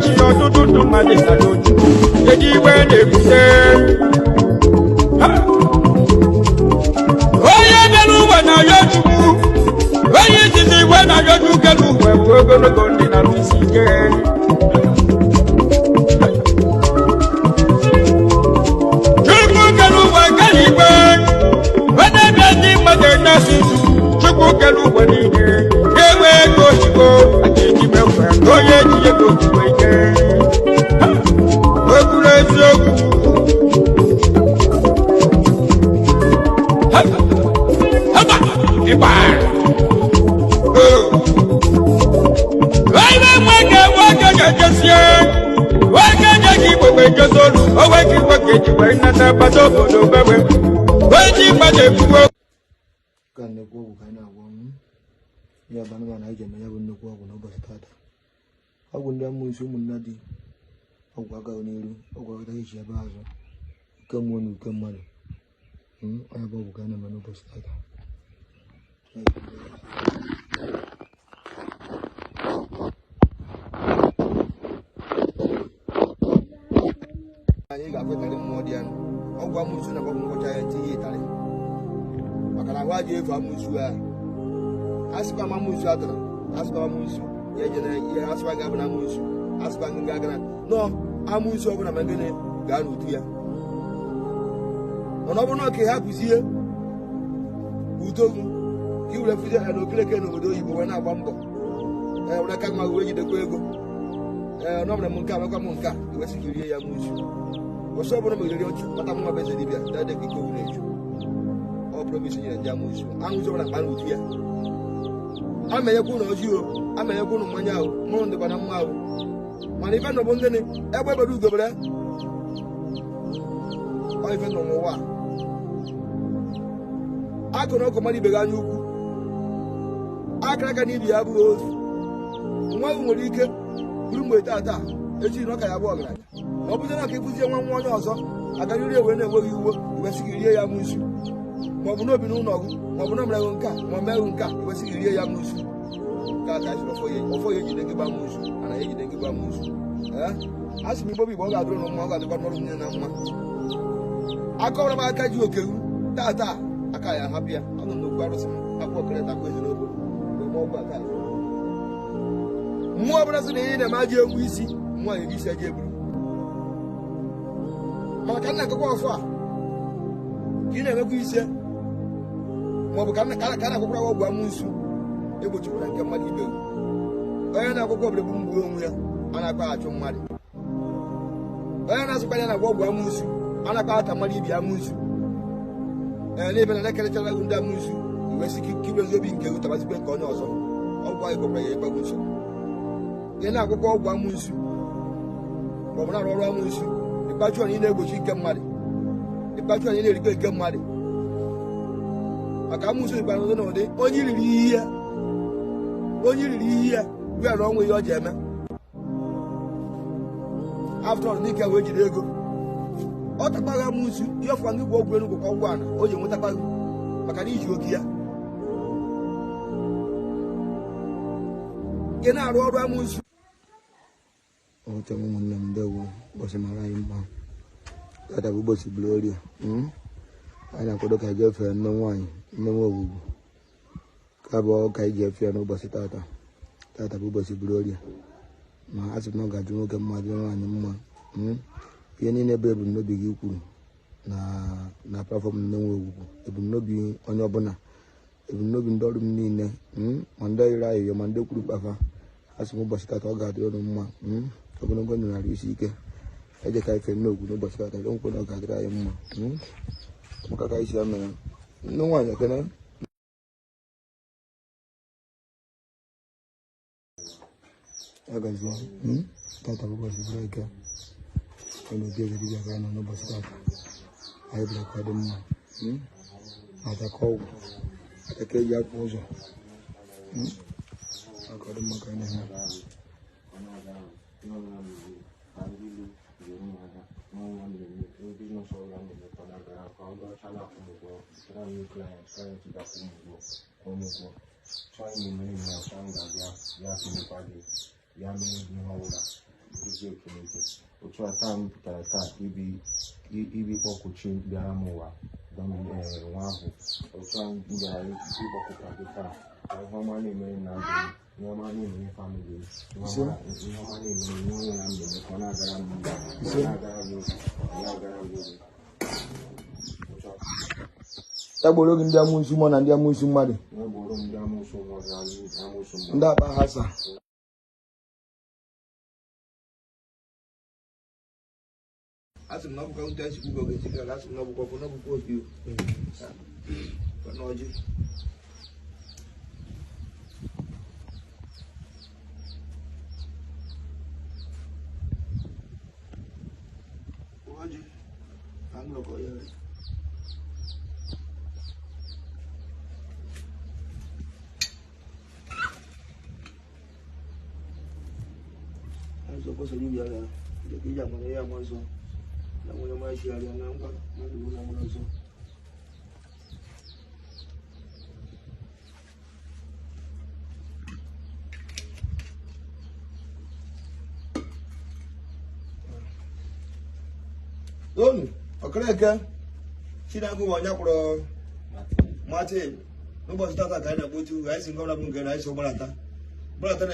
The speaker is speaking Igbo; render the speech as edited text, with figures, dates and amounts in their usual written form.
ji ọtụtụ ndụ mmadụ na n'otu kedu iwe na-ebute onye bịara ụwa na ya chukwu onye izizi iwe na ya chukwu kelu uwe bụ ogologo ndị na isi ike chukwu kelu uwe kelu igwe onye bịa ndị mmadụ na-esi chukwu kelu uwe niile ga-enwe ego oyibo onye ji ego ojigbo ike o kwuru eziokwu onye nwoke nwoke ga-ejesie nwoke nye gị igbo wee jezi olu onwe gị nwoke ji wee nnata agbata obodo gbewe onye ji mmadụ ekwugo ka nnekwu ọgwụ ka anyị na-agwọ ya bụ anụmanụ anyị ji eme ya bụ nnekwu ọgwụ n'ụbọchị tata ọgwụ ndị amụisi ụmụnna dị ọgwụ agaghị n'iru ọgwụ agaghị eji ebe azụ nke mmụọ na uke mmadụ onye bụ ọgwụ ka anyị na-eme n'ụbọchị tata anyị ga-akwetarị mmụọ dị anụ ọgwụ amụisi na ọgwụ ngwọcha ya tinye ịtarị maka na ahụ aja efu amụisi ahụ asịkwa m amụisi atara asịkwa amụisi ya jere ya asịkwa ga-abụ na amụisi asịkwa gị ga-agara nọ amụisi ọbụla ma gịnị gaa n'udu ya mana ọ bụrụ na ọka ha bụzie udo gị ka i were fụzie ya na okireke n'obodo oyibo wee na-agba mbọ were aka mma wee jidekwa ego nọbụra m nke a mekwa m nke a iwesị ka rie ya amụisi ọsọ ọbụla ma iriri ọchụ kpata mma bụ eze dibịa dade ka ike owere eju ọ promis nyere ndị amụisi amụisi ọbụla mkpa n'udu ya amenyekwa ụlọ ojii amenyekwa ụlọ mmanya ahụ mụrụ ndịkwa na mma ahụ mana ife nọ bụ ndị egbe ebere ugobere ife nọ n'ụwa akụ na ọkụ mmadụ ibe gị anya ukwu akara aka na ibi ya abụghị ozu nwa ahụ nwere ike buru mgbe taa echi na ọka ya bụ ọgaranya ma ọ bụzie na ka ịbụzie nwa onye ọzọ agarịrị ewe na-enweghị iwe iwesịghị rie ya amụisi ma ọ bụ n'obi n'ụlọ ọgụ ma ọ bụ na mereghị nke a ma meghị nke a iwesịghị rie ya amụisi ka aka siri ọfọ ya ejide gị gba amụisi mana ejide gị gba amụisi a sị m igbo bụ igbo ọ ga-adụrụ na mma ọ ga-adịkwa n'ọrụ nwunye na mma akọwara m aka ji okewu taa aka ya hapụ ya ọ nọ n'okwu arụsị m akwa okere takwa ezinụlọ ọgwụ aka mmụọ ọbụla sị na ihe na-eme aja egwu isi mmụọ na-eri isi aja eburu mana ka nna akụkọ ọfọ a ka ị na-emekwa ise maọbụ ka na-akwụkwara ọgwụ amụnsu egbochikwara nke mmadụ ibe onye na-akwụkwọ ọbụla bụ mgbu onwe ya a na-akpa achụ mmadụ onye na-asụkwa ya na-agwa ọgwụ amụnsu a na-akpa aka mmadụ ibi amụnsu n'ebe na na-ekerechara egwu ndị amụnsu iwesị kibrezi obi nke tabazikwe nke onye ọzọ ọgwụ anyị gwakwara ya ịgbagbu nso ihe na-akwụkwọ ọgwụ amụnsu maọbụ na-arụ ọrụ amụnsu ịkpachu onye na-egbochi nke mmadụ ịkpachu onye na-erikpe nke mmadụ maka amụnsu dịkwara n'ụdị na ụdị onye riri ihe ya bịa na ọnwụ ihe ọ ji eme after all n'ike wee jiri ego ọ takpaghị amụnsu ihe ọfụwa ndị bụ ọgwụ enugwu ka ọgwụ ana o ji enwetakpaghị maka na iji oke ya nke na-arụ ọrụ amụnsu ọcha ụmụnne m ndewo ụbọchị mara anyị mma tata bụ ụbọchị Gloria anyị na-akwado ka anyị jefee nne nwaanyị nne nwa owugwu ka bụ ka anyị ji efe ya n'ụbọchị tata bụ ụbọchị Gloria ma a sị na ọ ga-ajụ nwoke mma jụ nwaanyị mma ihe niile bụ ebumnobi gị kwuru na platfọm nne nwa owugwu ebumnobi onye ọbụla ebumnobi ndị ọrụ m niile ma ndị yiri ayụyọ ma ndị kwuru kpafa a sị m ụbọchị tata ọ ga-adịrị ọnụ mma ogologo ndụ narị isi ike eje ka ife n'ogwu n'ụbọchị tata nkwe na ọ ga-adịrị anyị mma maka ka isi ya mere nne nwaanyị ekene agazie tata bụ ụbọchị bụrụ eke n'obi eze dibịa ka anyị nọ n'ụbọchị tata anyị bịara ka ọ dị mma ataka ọgwụ ataka eji afọ ụzọ maka ọ dị mma ka anyị na-eme izu ekeleke otu a taa m pụtara taa ibi kpọkụchi bịara m ụwa nwa ahụ otu a m bịara ịkpọkụta gị taa ka ihe ọma na-emere na ndụ ihe ọma na-emere famili ihe ọma na-emere ihe onye na ndụ ka ọ na-agara m na-agara m egboro gị ndị amụsụ mmụọ na ndị amụsụ mmadụ ndị akpa ha sa asị m na ọbụkwa ụta esi ugbo gị zigara asị m na ọbụkwa obi n'ọjị ọjị ka m lọkọ ya Supposed to be the young one, so I'm going to my share and I'm going to Don't okay, she don't go on your Martin. Nobody's not that kind of way to I think I'm going to get ice over that. Brother,